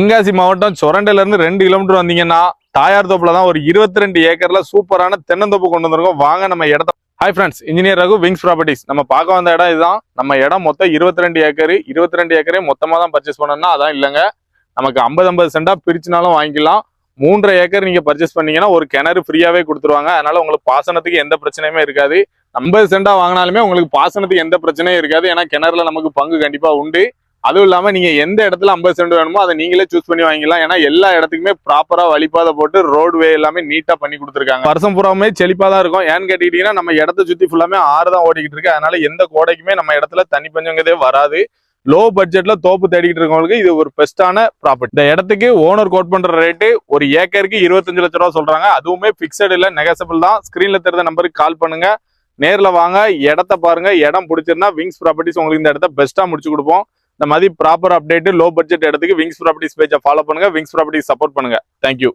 தென்காசி மாவட்டம் சொரண்டையில இருந்து 2 கிலோமீட்டர் வந்தீங்கன்னா தாயார் தோப்புல தான் ஒரு 22 ஏக்கர்ல சூப்பரான தென்னந்தோப்பு கொண்டு வந்திருக்கோம். வாங்க நம்ம இடத்த. Hi friends, engineer Raghu, wings properties. நம்ம பார்க்க வந்த இடம் இதுதான். நம்ம இடம் மொத்தம் 22 ஏக்கர். 22 ஏக்கரே மொத்தமா தான் பர்ச்சேஸ் பண்ணணும்னா அதான் இல்லைங்க, நமக்கு 50-50 சென்டா பிரிச்சுனாலும் வாங்கிக்கலாம். 3.5 ஏக்கர் நீங்க பர்ச்சேஸ் பண்ணீங்கன்னா ஒரு கிணறு ஃப்ரீயாவே கொடுத்துருவாங்க. அதனால உங்களுக்கு பாசனத்துக்கு எந்த பிரச்சனையுமே இருக்காது. 50 சென்டா வாங்கினாலுமே உங்களுக்கு பாசனத்துக்கு எந்த பிரச்சனையும் இருக்காது. ஏன்னா கிணறுல நமக்கு பங்கு கண்டிப்பா உண்டு. அதுவும் இல்லாம நீங்க எந்த இடத்துல 50 சென்ட் வேணுமோ அதை நீங்களே சூஸ் பண்ணி வாங்கிக்கலாம். ஏன்னா எல்லா இடத்துக்குமே ப்ராப்பரா வழிபாதை போட்டு ரோடு எல்லாமே நீட்டா பண்ணி கொடுத்துருக்காங்க. வருஷம் பூராமே செழிப்பா தான் இருக்கும். ஏன்னு கேட்டீங்கன்னா நம்ம இடத்த சுத்தி ஃபுல்லாமே ஆறு தான் ஓடிக்கிட்டு இருக்கு. அதனால எந்த கோடைக்குமே நம்ம இடத்துல தண்ணி பஞ்சங்கிறதே வராது. லோ பட்ஜெட்ல தோப்பு தேடிக்கிட்டு இருக்கவங்களுக்கு இது ஒரு பெஸ்டான ப்ராப்பர்ட்டி. இந்த இடத்துக்கு ஓனர் கோட் பண்ற ரேட்டு ஒரு ஏக்கருக்கு 25 லட்சம் ரூபா சொல்றாங்க. அதுவுமே பிக்சட் இல்ல, நெகசபிள் தான். ஸ்கிரீன்ல தெரிந்த நம்பருக்கு கால் பண்ணுங்க, நேர்ல வாங்க, இடத்த பாருங்க. இடம் பிடிச்சிருந்தா விங்ஸ் ப்ராப்பர்ட்டிஸ் உங்களுக்கு இந்த இடத்த பெஸ்டா முடிச்சு கொடுப்போம். இந்த மாதிரி ப்ராப்பர் அப்டேட் லோ பட்ஜெட் இடத்துக்கு விங்ஸ் ப்ராப்பர்ட்டிஸ் பேஜை ஃபாலோ பண்ணுங்க. விங்ஸ் ப்ராப்பர்ட்டிஸ் சப்போர்ட் பண்ணுங்க. தேங்க்யூ.